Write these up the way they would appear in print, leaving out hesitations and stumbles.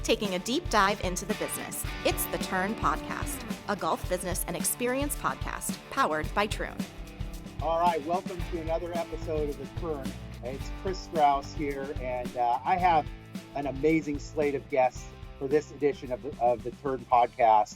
taking a deep dive into the business. It's the Turn Podcast, a golf business and experience podcast powered by Troon. All right, welcome to another episode of the Troon. It's Kris Strauss here, and I have an amazing slate of guests for this edition of the Troon Podcast.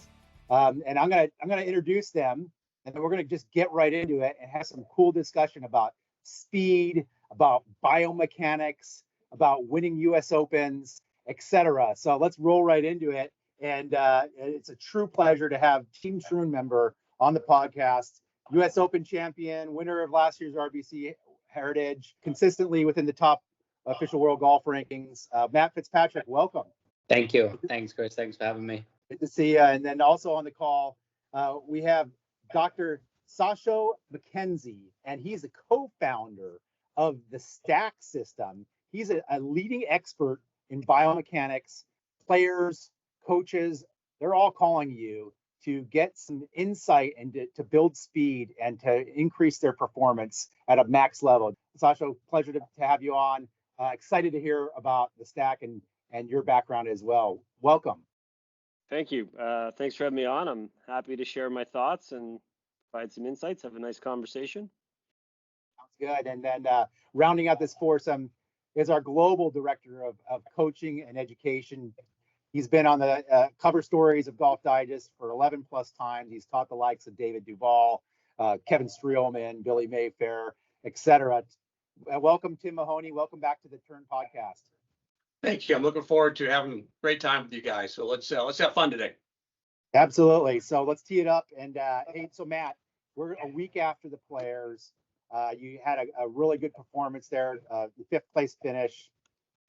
And I'm gonna introduce them, and then we're gonna just get right into it and have some cool discussion about speed, about biomechanics, about winning U.S. Opens, etc. So let's roll right into it. And it's a true pleasure to have Team Troon member on the podcast. U.S. Open champion, winner of last year's RBC Yardage, consistently within the top official world golf rankings. Matt Fitzpatrick, welcome. Thank you. Thanks, Kris. Thanks for having me. Good to see you. And then also on the call, we have Dr. Sasho MacKenzie, and he's a co-founder of the Stack system. He's a leading expert in biomechanics. Players, coaches, they're all calling you to get some insight and to build speed and to increase their performance at a max level. Sasho, pleasure to have you on. Excited to hear about the Stack and your background as well. Welcome. Thank you. Thanks for having me on. I'm happy to share my thoughts and provide some insights, have a nice conversation. Sounds good. And then rounding out this foursome is our global director of coaching and education. He's been on the cover stories of Golf Digest for 11 plus times. He's taught the likes of David Duval, Kevin Streelman, Billy Mayfair, etc. Welcome, Tim Mahoney. Welcome back to the Turn Podcast. Thank you. I'm looking forward to having a great time with you guys. So let's have fun today. Absolutely. So let's tee it up. And hey, so Matt, we're a week after the Players. You had a really good performance there, the fifth place finish.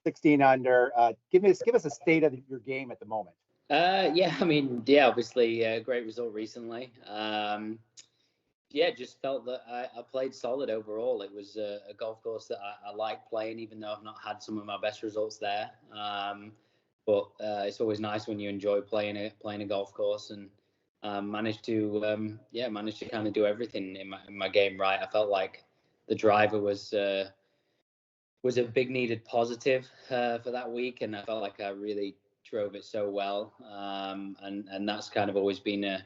16 under. Give us a state of your game at the moment. Obviously a great result recently. Just felt that I played solid overall. It was a golf course that I like playing, even though I've not had some of my best results there. But it's always nice when you enjoy playing a golf course, and managed to kind of do everything in my game right. I felt like the driver was a big needed positive for that week, and I felt like I really drove it so well. And that's kind of always been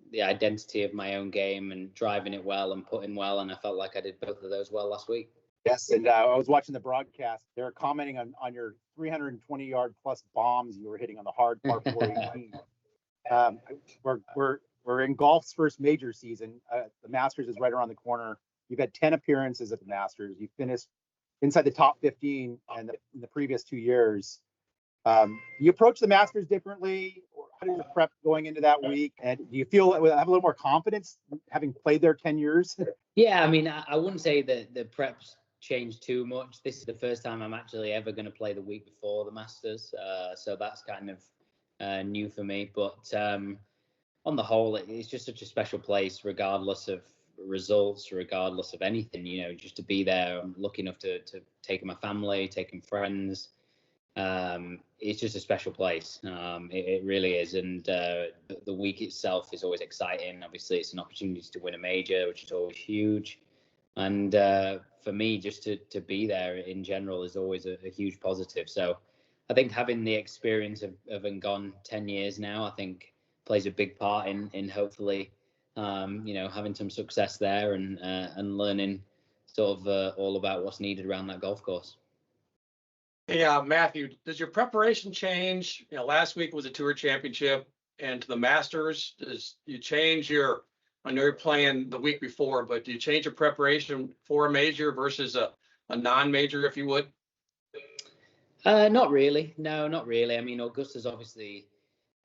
the identity of my own game, and driving it well and putting well. And I felt like I did both of those well last week. Yes, and I was watching the broadcast. They were commenting on your 320-yard plus bombs you were hitting on the hard par 418. We're in golf's first major season. The Masters is right around the corner. You've had 10 appearances at the Masters. You finished inside the top 15 in the previous 2 years. You approach the Masters differently, or how did you prep going into that week? And do you feel have a little more confidence having played there 10 years? Yeah, I mean, I wouldn't say that the preps changed too much. This is the first time I'm actually ever going to play the week before the Masters. So that's kind of new for me. But on the whole, it's just such a special place, regardless of results, regardless of anything, just to be there. I'm lucky enough to take my family, taking friends. It's just a special place. It really is. And the week itself is always exciting. Obviously, it's an opportunity to win a major, which is always huge. And for me, just to be there in general is always a huge positive. So I think having the experience of having gone 10 years now, I think plays a big part in hopefully having some success there and learning sort of all about what's needed around that golf course. Yeah, Matthew, does your preparation change? Last week was a tour championship, and to the Masters, does you change your? I know you're playing the week before, but do you change your preparation for a major versus a non-major, if you would? Not really. No, not really. I mean, Augusta's obviously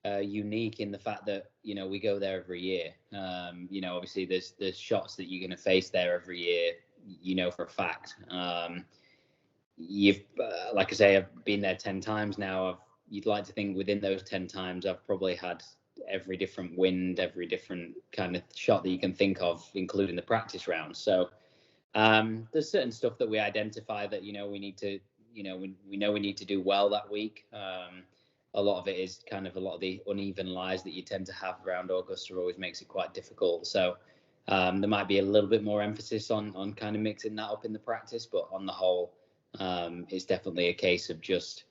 unique in the fact that we go there every year. Obviously there's shots that you're going to face there every year, for a fact. You've like I say, I've been there 10 times now. You'd like to think within those 10 times I've probably had every different wind, every different kind of shot that you can think of, including the practice rounds. So there's certain stuff that we identify that we need to we know we need to do well that week. A lot of it is kind of a lot of the uneven lies that you tend to have around Augusta always makes it quite difficult. So there might be a little bit more emphasis on kind of mixing that up in the practice, but on the whole, it's definitely a case of just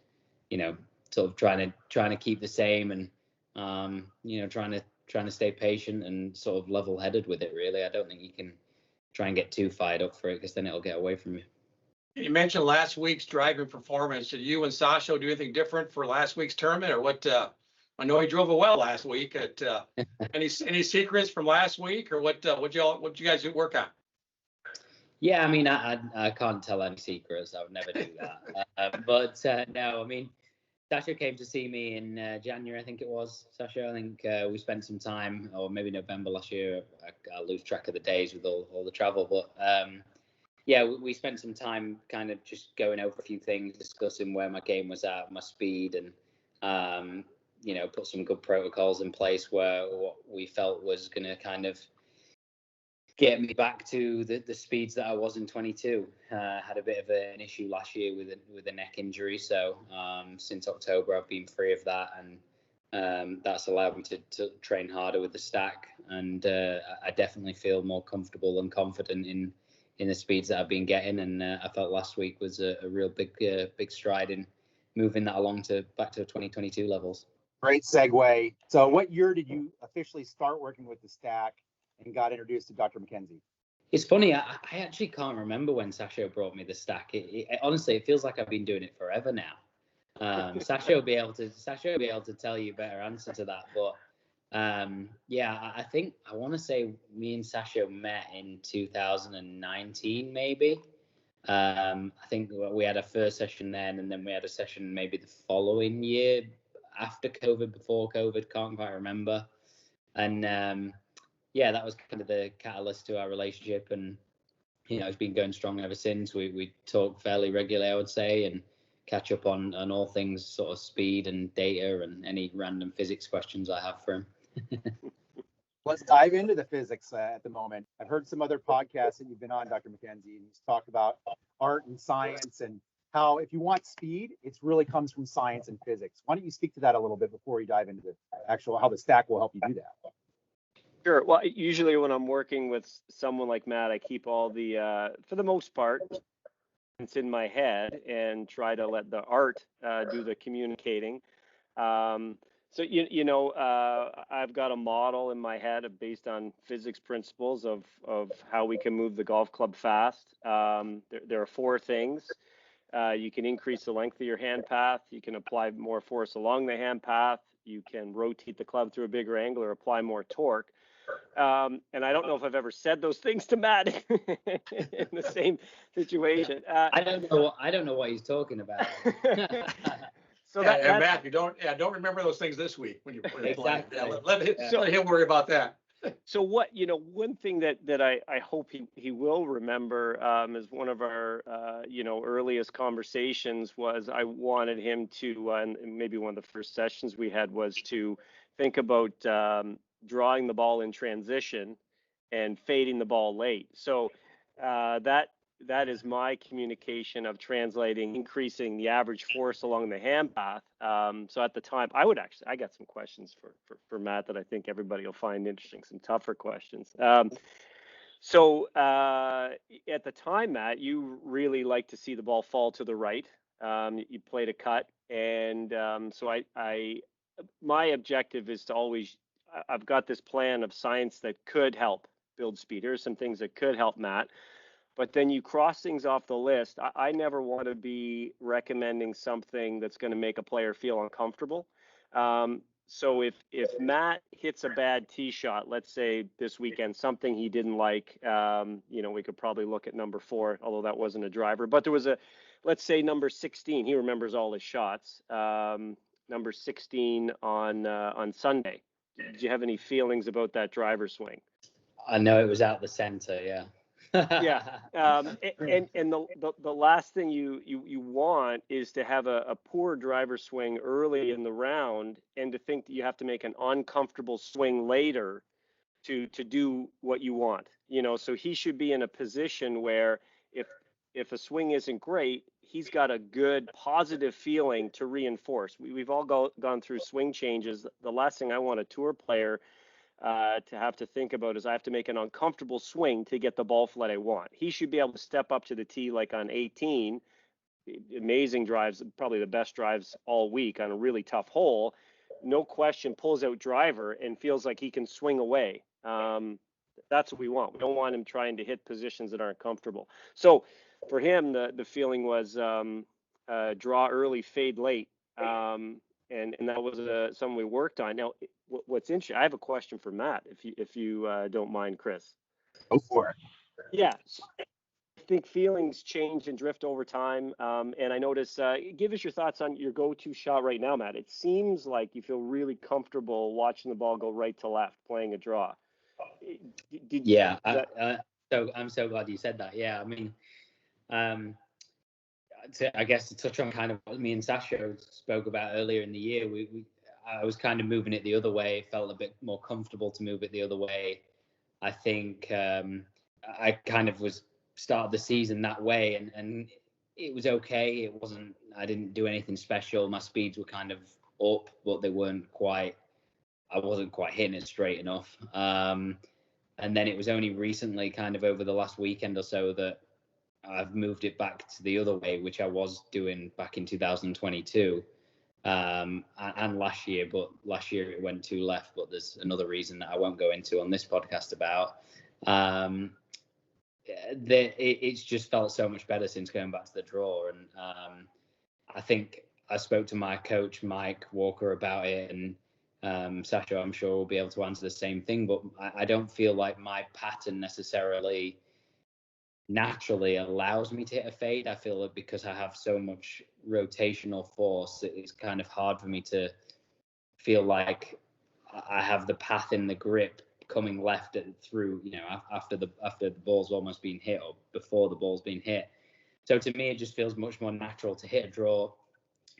sort of trying to keep the same, and trying to stay patient and sort of level-headed with it. Really, I don't think you can try and get too fired up for it, because then it'll get away from you. You mentioned last week's driving performance. Did you and Sasho do anything different for last week's tournament, or what? I know he drove it well last week. Any secrets from last week, or what you guys work on? Yeah, I mean, I can't tell any secrets. I would never do that. No, I mean, Sasho came to see me in January, I think it was. Sasho, I think we spent some time, or maybe November last year. I lose track of the days with all the travel, but yeah, we spent some time kind of just going over a few things, discussing where my game was at, my speed, and put some good protocols in place where what we felt was going to kind of get me back to the speeds that I was in 22. Had a bit of an issue last year with a neck injury, so since October I've been free of that, and that's allowed me to train harder with the stack, and I definitely feel more comfortable and confident in the speeds that I've been getting, and I felt last week was a real big stride in moving that along back to 2022 levels. Great segue. So what year did you officially start working with the stack and got introduced to Dr. MacKenzie? It's funny, I actually can't remember when Sasho brought me the stack. Honestly, it feels like I've been doing it forever now. Sasho will be able to tell you a better answer to that, but yeah, I want to say me and Sasho met in 2019, maybe. I think we had a first session then, and then we had a session maybe the following year after COVID, before COVID, can't quite remember. And yeah, that was kind of the catalyst to our relationship, and it's been going strong ever since. We talk fairly regularly, I would say, and catch up on all things sort of speed and data and any random physics questions I have for him. Let's dive into the physics at the moment. I've heard some other podcasts that you've been on, Dr. MacKenzie, and you've talked about art and science, and how if you want speed, it really comes from science and physics. Why don't you speak to that a little bit before we dive into the actual how the stack will help you do that? Sure. Well, usually when I'm working with someone like Matt, I keep all the, for the most part, it's in my head and try to let the art do the communicating. So, I've got a model in my head based on physics principles of how we can move the golf club fast. There are four things. You can increase the length of your hand path. You can apply more force along the hand path. You can rotate the club through a bigger angle or apply more torque. And I don't know if I've ever said those things to Matt in the same situation. I don't know what he's talking about. So Matt, you don't remember those things this week when you exactly. Let him worry about that. So one thing that I hope he will remember is one of our earliest conversations was I wanted him to, and maybe one of the first sessions we had was to think about drawing the ball in transition and fading the ball late. So that is my communication of translating, increasing the average force along the hand path. So at the time, I got some questions for Matt that I think everybody will find interesting, some tougher questions. So at the time, Matt, you really like to see the ball fall to the right. You played a cut, and so my objective is to always, I've got this plan of science that could help build speed. Here's some things that could help Matt. But then you cross things off the list. I never want to be recommending something that's going to make a player feel uncomfortable. So if Matt hits a bad tee shot, let's say this weekend, something he didn't like, we could probably look at number 4, although that wasn't a driver. But there was let's say number 16. He remembers all his shots. Number 16 on Sunday. Did you have any feelings about that driver swing? I know it was out the center, yeah. Yeah, and the last thing you want is to have a poor driver swing early in the round, and to think that you have to make an uncomfortable swing later to do what you want. So he should be in a position where if a swing isn't great, he's got a good positive feeling to reinforce. We've all gone through swing changes. The last thing I want a tour player to have to think about is I have to make an uncomfortable swing to get the ball flight I want. He should be able to step up to the tee like on 18 amazing drives, probably the best drives all week on a really tough hole. No question, pulls out driver and feels like he can swing away. That's what we want. We don't want him trying to hit positions that aren't comfortable. So for him, the feeling was draw early, fade late. And that was something we worked on. Now, what's interesting, I have a question for Matt, if you don't mind, Kris. Go for it. Yeah, I think feelings change and drift over time. And I notice, give us your thoughts on your go-to shot right now, Matt. It seems like you feel really comfortable watching the ball go right to left, playing a draw. So I'm so glad you said that. Yeah, I mean, I guess to touch on kind of what me and Sasho spoke about earlier in the year, I was kind of moving it the other way. It felt a bit more comfortable to move it the other way. I think I kind of was started the season that way, and it was okay. It wasn't. I didn't do anything special. My speeds were kind of up, but they weren't quite. I wasn't quite hitting it straight enough. And then it was only recently, kind of over the last weekend or so, that I've moved it back to the other way, which I was doing back in 2022 and last year. But last year it went too left. But there's another reason that I won't go into on this podcast about. It's just felt so much better since going back to the draw. And I think I spoke to my coach, Mike Walker, about it. And Sasho, I'm sure, will be able to answer the same thing. But I don't feel like my pattern necessarily naturally allows me to hit a fade. I feel like because I have so much rotational force, it's kind of hard for me to feel like I have the path in the grip coming left through, after the ball's almost been hit or before the ball's been hit. So to me, it just feels much more natural to hit a draw,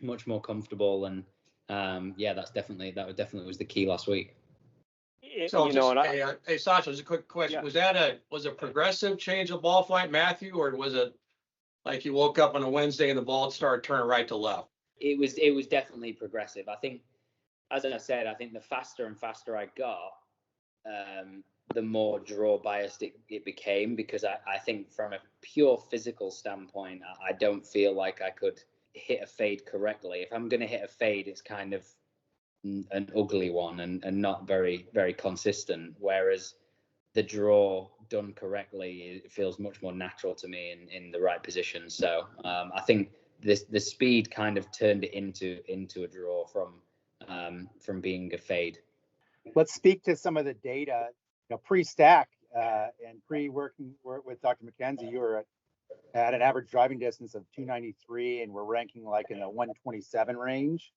much more comfortable. And that definitely was the key last week. So hey, Sasha, just a quick question. Yeah. Was a progressive change of ball flight, Matthew, or was it like you woke up on a Wednesday and the ball started turning right to left? It was definitely progressive. I think, as I said, I think the faster and faster I got, the more draw biased it became, because I think from a pure physical standpoint, I don't feel like I could hit a fade correctly. If I'm going to hit a fade, it's kind of an ugly one and not very, very consistent. Whereas the draw done correctly, it feels much more natural to me in the right position. So I think the speed kind of turned it into a draw from being a fade. Let's speak to some of the data. Pre-stack and pre-working with Dr. MacKenzie, you were at an average driving distance of 293, and we're ranking like in the 127 range.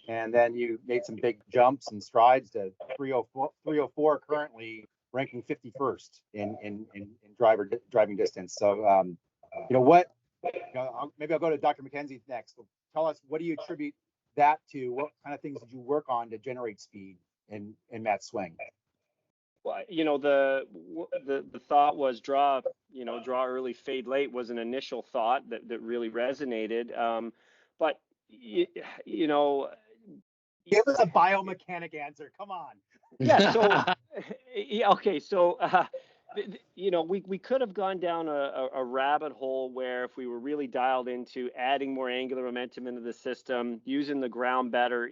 And then you made some big jumps and strides to 304 currently, ranking 51st in driving distance. So, maybe I'll go to Dr. MacKenzie next. Tell us, what do you attribute that to? What kind of things did you work on to generate speed in Matt's swing? Well, the thought was draw early, fade late was an initial thought that really resonated. But give us a biomechanic answer. Come on. Yeah. So, okay. So, we could have gone down a rabbit hole where if we were really dialed into adding more angular momentum into the system, using the ground better,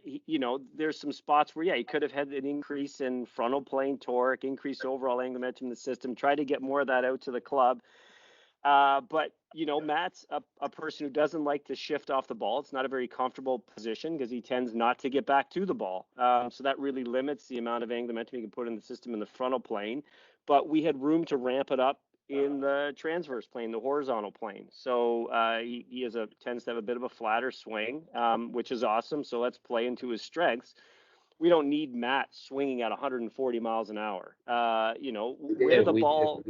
there's some spots where, you could have had an increase in frontal plane torque, increased overall angular momentum in the system, try to get more of that out to the club. But Matt's a person who doesn't like to shift off the ball. It's not a very comfortable position because he tends not to get back to the ball. So that really limits the amount of angular momentum he can put in the system in the frontal plane. But we had room to ramp it up in the transverse plane, the horizontal plane. So he tends to have a bit of a flatter swing, which is awesome. So let's play into his strengths. We don't need Matt swinging at 140 miles an hour. Where the ball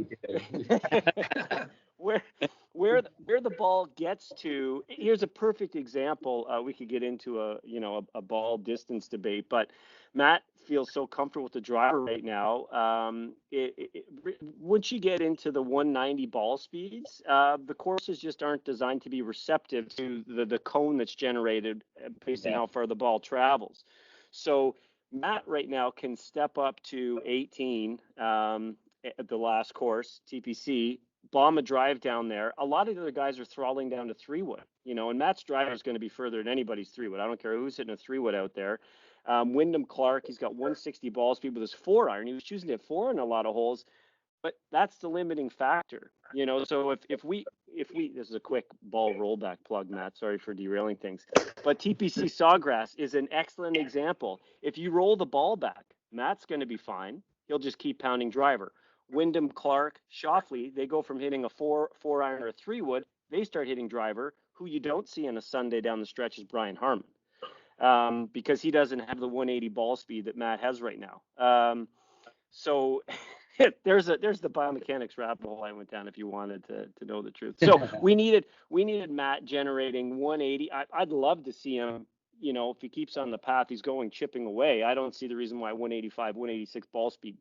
where the ball gets to. Here's a perfect example. We could get into a ball distance debate, but Matt feels so comfortable with the driver right now. Once you get into the 190 ball speeds, the courses just aren't designed to be receptive to the cone that's generated based on how far the ball travels. So Matt right now can step up to 18 at the last course, TPC, bomb a drive down there. A lot of the other guys are throttling down to 3-wood, and Matt's driver is going to be further than anybody's 3-wood. I don't care who's hitting a 3-wood out there. Wyndham Clark, he's got 160 ball speed with his 4-iron. He was choosing to hit 4 in a lot of holes, but that's the limiting factor, So if we this is a quick ball rollback plug, Matt. Sorry for derailing things, but TPC Sawgrass is an excellent example. If you roll the ball back, Matt's going to be fine. He'll just keep pounding driver. Wyndham Clark, Shoffley, they go from hitting a 4-iron or a 3-wood, they start hitting driver. Who you don't see on a Sunday down the stretch is Brian Harmon, because he doesn't have the 180 ball speed that Matt has right now. So there's the biomechanics rabbit hole I went down if you wanted to know the truth. So we needed Matt generating 180. I'd love to see him, if he keeps on the path he's going, chipping away. I don't see the reason why 185, 186 ball speed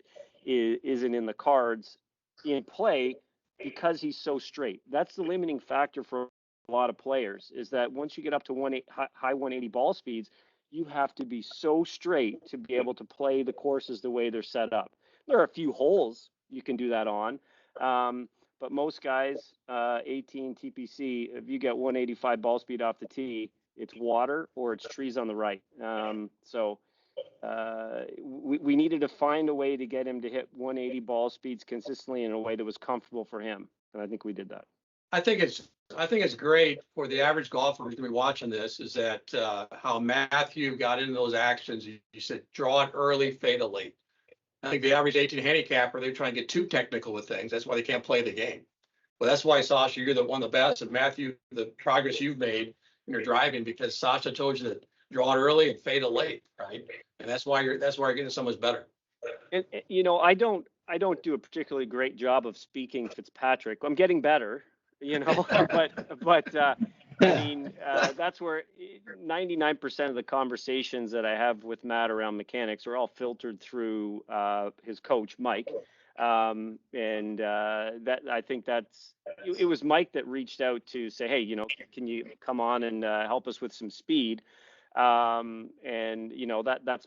isn't in the cards in play, because he's so straight. That's the limiting factor for a lot of players, is that once you get up to high 180 ball speeds, you have to be so straight to be able to play the courses the way they're set up. There are a few holes you can do that on, but most guys, 18 TPC, if you get 185 ball speed off the tee, it's water or it's trees on the right. So we needed to find a way to get him to hit 180 ball speeds consistently in a way that was comfortable for him, and I think we did that. I think it's great for the average golfer who's going to be watching this, is that how Matthew got into those actions. You said draw it early, fade it late. I think the average 18 handicapper, they're trying to get too technical with things. That's why they can't play the game. Well, that's why, Sasha, you're one of the best, and Matthew, the progress you've made in your driving, because Sasha told you to draw it early and fade it late, right? And that's why you're getting so much better. And I don't do a particularly great job of speaking Fitzpatrick. I'm getting better, but I mean, that's where 99% of the conversations that I have with Matt around mechanics are all filtered through his coach, Mike. That I think it was Mike that reached out to say, hey, can you come on and help us with some speed? That's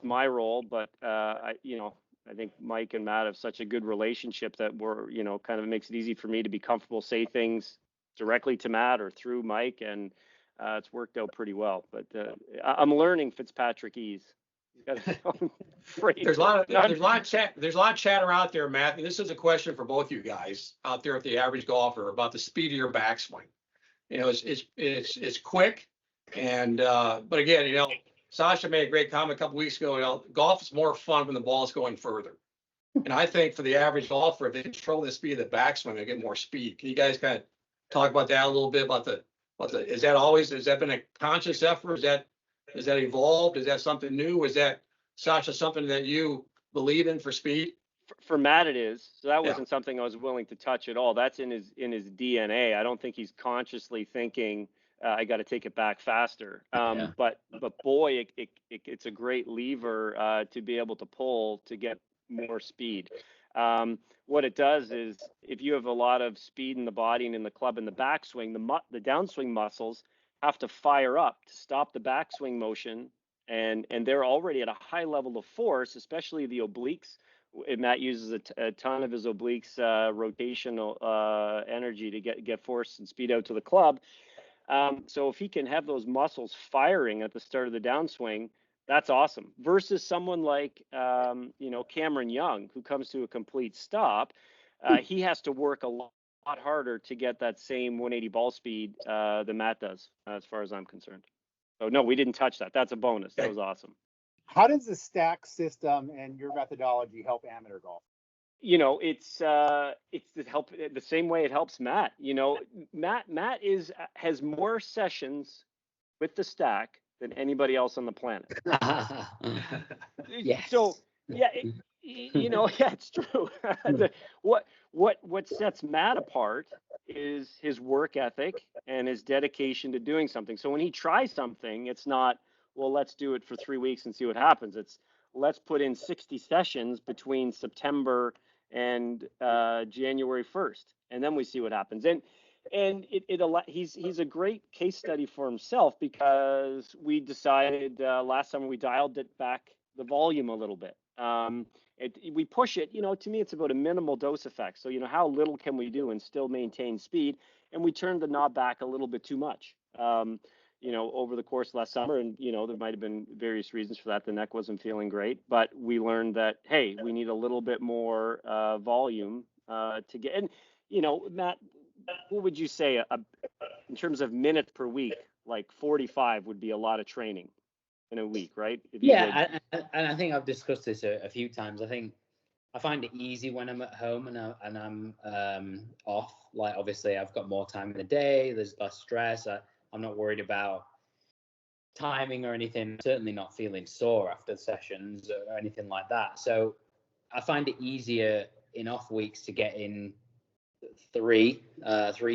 my role, but I think Mike and Matt have such a good relationship that we're, kind of makes it easy for me to be comfortable, say things directly to Matt or through Mike, and it's worked out pretty well. But I'm learning Fitzpatrickese. There's a lot of chatter out there, Matt. And this is a question for both you guys out there at the average golfer about the speed of your backswing. It's quick, and but again, Sasha made a great comment a couple weeks ago. Golf is more fun when the ball is going further. And I think for the average golfer, if they control the speed of the backswing, they get more speed. Can you guys kind of talk about that a little bit? Has that been a conscious effort? Is that evolved? Is that something new? Is that, Sasha, something that you believe in for speed? For Matt, it is. So that wasn't something I was willing to touch at all. That's in his DNA. I don't think he's consciously thinking, I got to take it back faster. But boy, it's a great lever to be able to pull to get more speed. What it does is, if you have a lot of speed in the body and in the club and the backswing, the downswing muscles have to fire up to stop the backswing motion, and they're already at a high level of force, especially the obliques. Matt uses a ton of his obliques rotational energy to get force and speed out to the club. So if he can have those muscles firing at the start of the downswing, that's awesome. Versus someone like, Cameron Young, who comes to a complete stop, he has to work a lot harder to get that same 180 ball speed than Matt does, as far as I'm concerned. So no, we didn't touch that. That's a bonus. That was awesome. How does the stack system and your methodology help amateur golf? It's the same way it helps Matt. Matt has more sessions with the stack than anybody else on the planet. Yes. So yeah, it's true. What sets Matt apart is his work ethic and his dedication to doing something. So when he tries something, it's not, well, let's do it for 3 weeks and see what happens. It's, let's put in 60 sessions between September and January 1st, and then we see what happens. And he's a great case study for himself, because we decided last summer, we dialed it back the volume a little bit. We push it, to me, it's about a minimal dose effect. So, how little can we do and still maintain speed? And we turned the knob back a little bit too much, over the course of last summer. And, there might have been various reasons for that. The neck wasn't feeling great, but we learned that, hey, we need a little bit more volume to get. And, Matt, what would you say in terms of minutes per week? Like 45 would be a lot of training in a week, right? Yeah, and I think I've discussed this a few times. I think I find it easy when I'm at home and I'm off. Like, obviously, I've got more time in the day. There's less stress. I'm not worried about timing or anything. I'm certainly not feeling sore after sessions or anything like that. So I find it easier in off weeks to get in three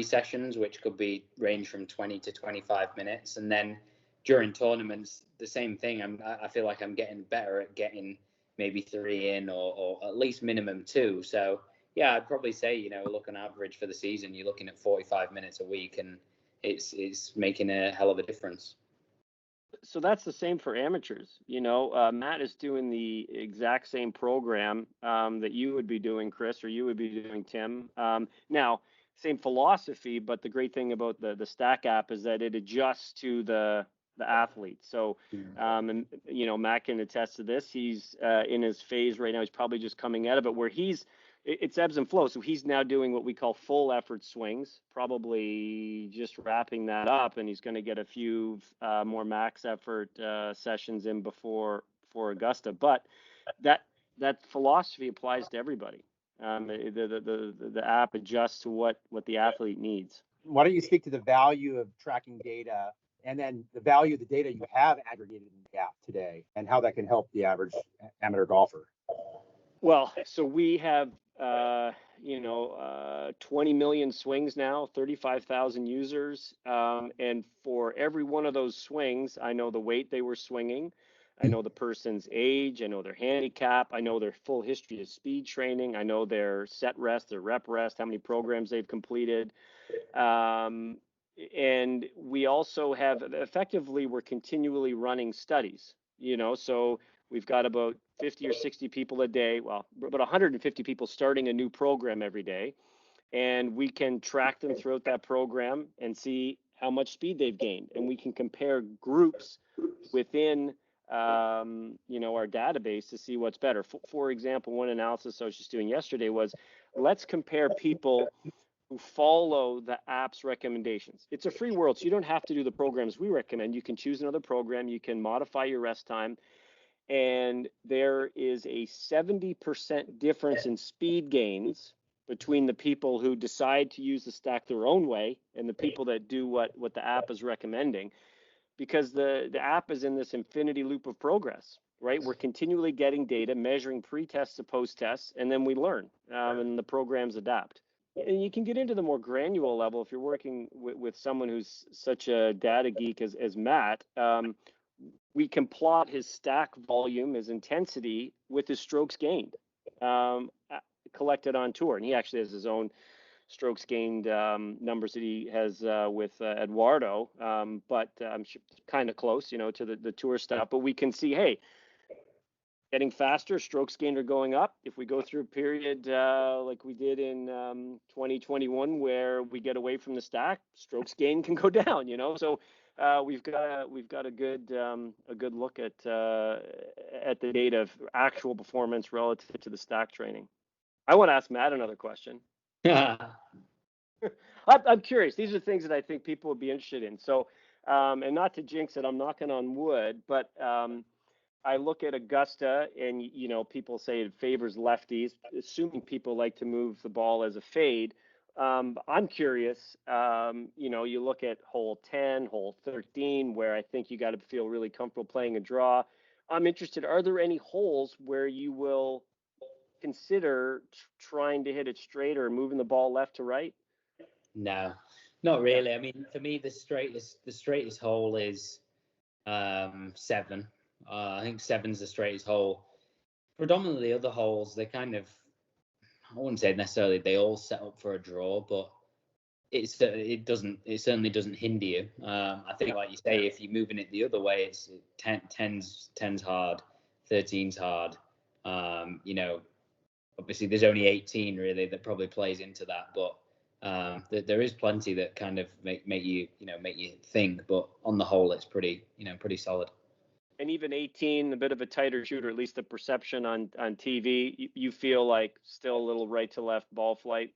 sessions, which could be range from 20 to 25 minutes. And then during tournaments, the same thing. I feel like I'm getting better at getting maybe 3 in or at least minimum 2. So yeah, I'd probably say, look on average for the season, you're looking at 45 minutes a week, and it's making a hell of a difference. So that's the same for amateurs. Matt is doing the exact same program that you would be doing, Kris, or you would be doing, Tim. Now, same philosophy, but the great thing about the Stack app is that it adjusts to the athlete. So, and Matt can attest to this. He's in his phase right now. He's probably just coming out of it, where it's ebbs and flows. So he's now doing what we call full effort swings, probably just wrapping that up, and he's going to get a few more max effort sessions in before Augusta. But that philosophy applies to everybody. The app adjusts to what the athlete needs. Why don't you speak to the value of tracking data, and then the value of the data you have aggregated in the app today, and how that can help the average amateur golfer? Well, so we have 20 million swings now, 35,000 users. And for every one of those swings, I know the weight they were swinging. I know the person's age. I know their handicap. I know their full history of speed training. I know their set rest, their rep rest, how many programs they've completed. And we also have, effectively, we're continually running studies, so we've got about 50 or 60 people a day, well, about 150 people starting a new program every day. And we can track them throughout that program and see how much speed they've gained. And we can compare groups within, our database to see what's better. For example, one analysis I was just doing yesterday was, let's compare people who follow the app's recommendations. It's a free world, so you don't have to do the programs we recommend. You can choose another program. You can modify your rest time. And there is a 70% difference in speed gains between the people who decide to use the stack their own way and the people that do what the app is recommending, because the app is in this infinity loop of progress, right? We're continually getting data, measuring pre-tests to post-tests, and then we learn, and the programs adapt. And you can get into the more granular level if you're working with someone who's such a data geek as Matt. We can plot his stack volume, his intensity, with his strokes gained, collected on tour. And he actually has his own strokes gained numbers that he has with Eduardo, but I'm kind of close, to the tour stuff. But we can see, hey, getting faster, strokes gained are going up. If we go through a period like we did in 2021, where we get away from the stack, strokes gained can go down. So we've got a good look at the data of actual performance relative to the stack training. I want to ask Matt another question. I'm curious. These are things that I think people would be interested in. So, and not to jinx it, I'm knocking on wood, but I look at Augusta, and people say it favors lefties, assuming people like to move the ball as a fade. I'm curious, you look at hole 10, hole 13, where I think you got to feel really comfortable playing a draw. I'm interested, are there any holes where you will consider trying to hit it straight or moving the ball left to right? No, not really. I mean, for me, the straightest hole is 7. I think 7's the straightest hole. Predominantly, the other holes, they kind of, I wouldn't say necessarily they all set up for a draw, but it certainly doesn't hinder you. I think, like you say, if you're moving it the other way, 10's hard. 13's hard. You know, obviously there's only 18 really that probably plays into that, but there is plenty that kind of make you think. But on the whole, it's pretty solid. And even 18, a bit of a tighter shooter, at least the perception on TV, you feel like still a little right to left ball flight,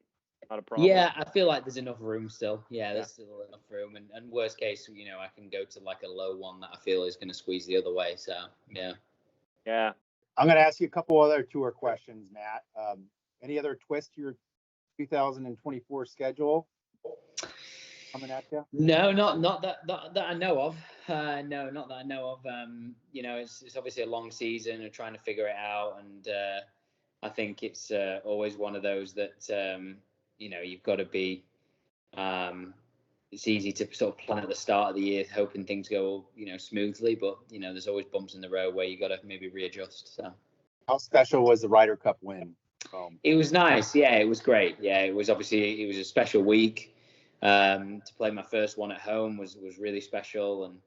not a problem. Yeah, I feel like there's enough room still. Yeah, there's still enough room. And worst case, I can go to like a low one that I feel is going to squeeze the other way. So, yeah. Yeah. I'm going to ask you a couple other tour questions, Matt. Any other twist to your 2024 schedule coming at you? No, not that I know of. No, not that I know of. It's obviously a long season of trying to figure it out, and I think it's always one of those that you've got to be. It's easy to sort of plan at the start of the year, hoping things go smoothly, but there's always bumps in the road where you got to maybe readjust. So, how special was the Ryder Cup win? It was nice. Yeah, it was great. Yeah, it was a special week. To play my first one at home was really special, and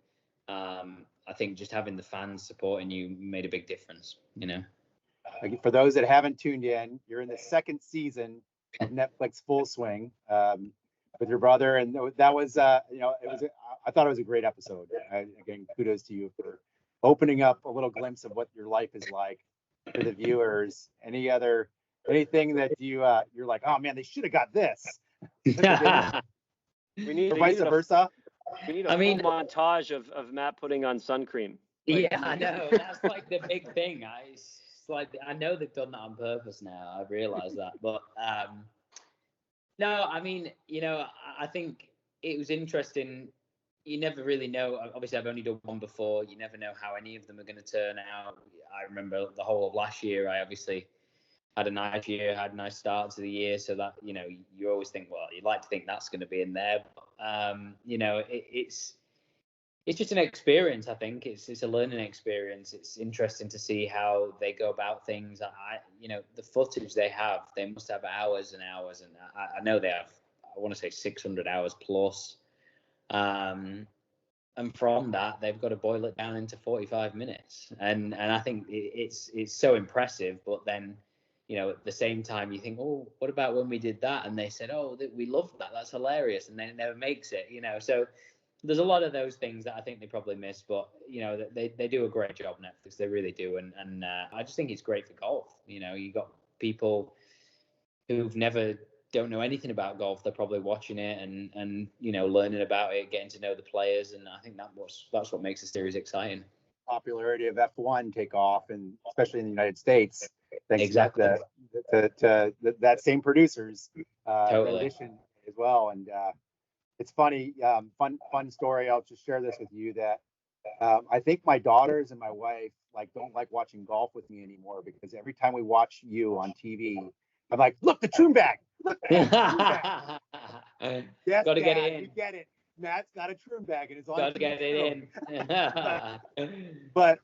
I think just having the fans supporting you made a big difference. For those that haven't tuned in, you're in the second season of Netflix Full Swing with your brother, and that was I thought it was a great episode. Again, kudos to you for opening up a little glimpse of what your life is like for the viewers. Anything that you're like, oh man, they should have got this. We need vice versa. We need a full montage of Matt putting on sun cream. Yeah, I know. That's like the big thing. It's like, I know they've done that on purpose now. I've realized that. But no, I mean, I think it was interesting. You never really know. Obviously, I've only done one before. You never know how any of them are going to turn out. I remember the whole of last year, I obviously had a nice year, had a nice start to the year. So that, you always think, well, you'd like to think that's going to be in there. But, it's just an experience. I think it's a learning experience. It's interesting to see how they go about things. The footage they must have hours and hours. And I know they have, I want to say 600 hours plus. And from that, they've got to boil it down into 45 minutes. And I think it's so impressive. But then, at the same time, you think, oh, what about when we did that? And they said, oh, we loved that. That's hilarious. And then it never makes it, So there's a lot of those things that I think they probably miss. But, they do a great job, Netflix. They really do. And I just think it's great for golf. You got people who've don't know anything about golf. They're probably watching it and learning about it, getting to know the players. And I think that's what makes the series exciting. Popularity of F1 take off, and especially in the United States. Thanks exactly. to that same producers totally. rendition as well. And it's funny, fun story. I'll just share this with you that I think my daughters and my wife don't like watching golf with me anymore, because every time we watch you on TV, I'm like, look, the Troon bag. Look, the Troon bag. Yes, got to Dad, get it in. You get it. Matt's got a Troon bag and it's on. Got to get it in. But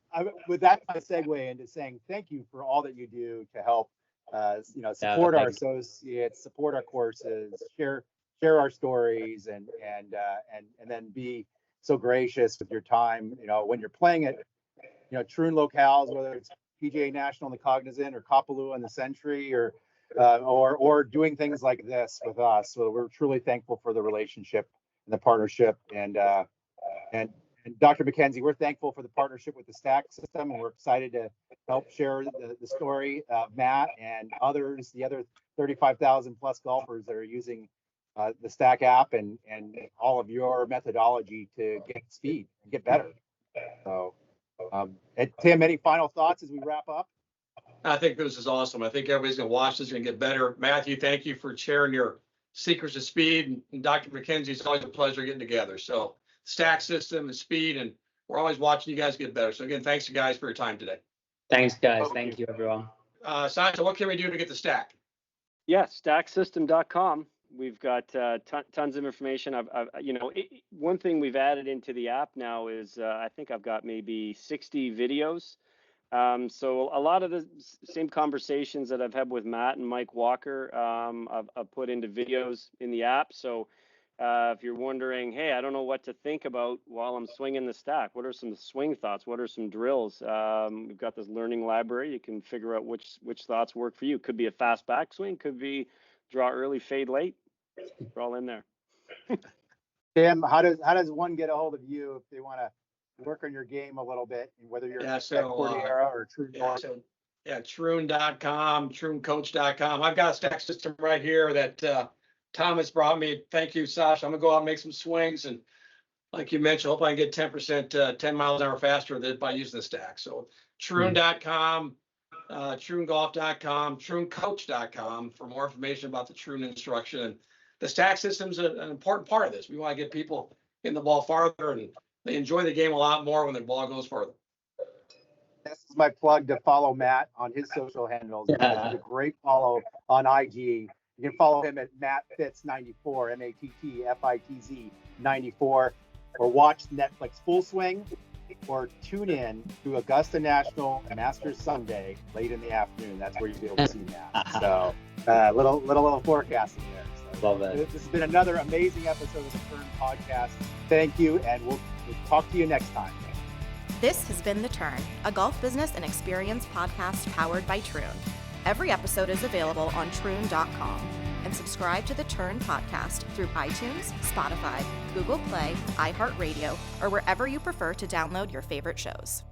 with that, I segue into saying thank you for all that you do to help, support our associates, support our courses, share our stories, and then be so gracious with your time. When you're playing at, Troon locales, whether it's PGA National in the Cognizant or Kapalua in the Century, or doing things like this with us. So we're truly thankful for the relationship and the partnership. And Dr. MacKenzie, we're thankful for the partnership with the Stack system, and we're excited to help share the story of Matt and others, the other 35,000 plus golfers that are using the Stack app and all of your methodology to get speed and get better. So, Tim, any final thoughts as we wrap up? I think this is awesome. I think everybody's going to watch this and get better. Matthew, thank you for sharing your secrets of speed. And Dr. MacKenzie, it's always a pleasure getting together. So Stack system and speed, and we're always watching you guys get better. So again, thanks guys for your time today. Thanks, guys. Thank you, everyone. Sasha, what can we do to get the Stack? Yeah, stacksystem.com. We've got tons of information. One thing we've added into the app now is I think I've got maybe 60 videos. So a lot of the same conversations that I've had with Matt and Mike Walker, I've put into videos in the app. So If you're wondering, hey, I don't know what to think about while I'm swinging the stack, what are some swing thoughts? What are some drills? We've got this learning library. You can figure out which thoughts work for you. Could be a fast backswing, could be draw early, fade late. They're all in there. Tim, how does one get a hold of you if they want to work on your game a little bit, whether you're at Cordillera or Troon? Troon.com, trooncoach.com. I've got a stack system right here that Thomas brought me. Thank you, Sasha. I'm gonna go out and make some swings, and like you mentioned, hope I can get 10%, 10 miles an hour faster by using the stack. So Troon.com, TroonGolf.com, TroonCoach.com for more information about the Troon instruction. And the stack system is an important part of this. We want to get people in the ball farther, and they enjoy the game a lot more when the ball goes further. This is my plug to follow Matt on his social handles. He's a great follow on IG. You can follow him at Matt Fitz 94, MATTFITZ 94, or watch Netflix Full Swing, or tune in to Augusta National Masters Sunday late in the afternoon. That's where you'll be able to see Matt. So little forecasting there. So, love it. This has been another amazing episode of the Turn Podcast. Thank you, and we'll talk to you next time. This has been The Turn, a golf business and experience podcast powered by Troon. Every episode is available on Troon.com, and subscribe to The Turn podcast through iTunes, Spotify, Google Play, iHeartRadio, or wherever you prefer to download your favorite shows.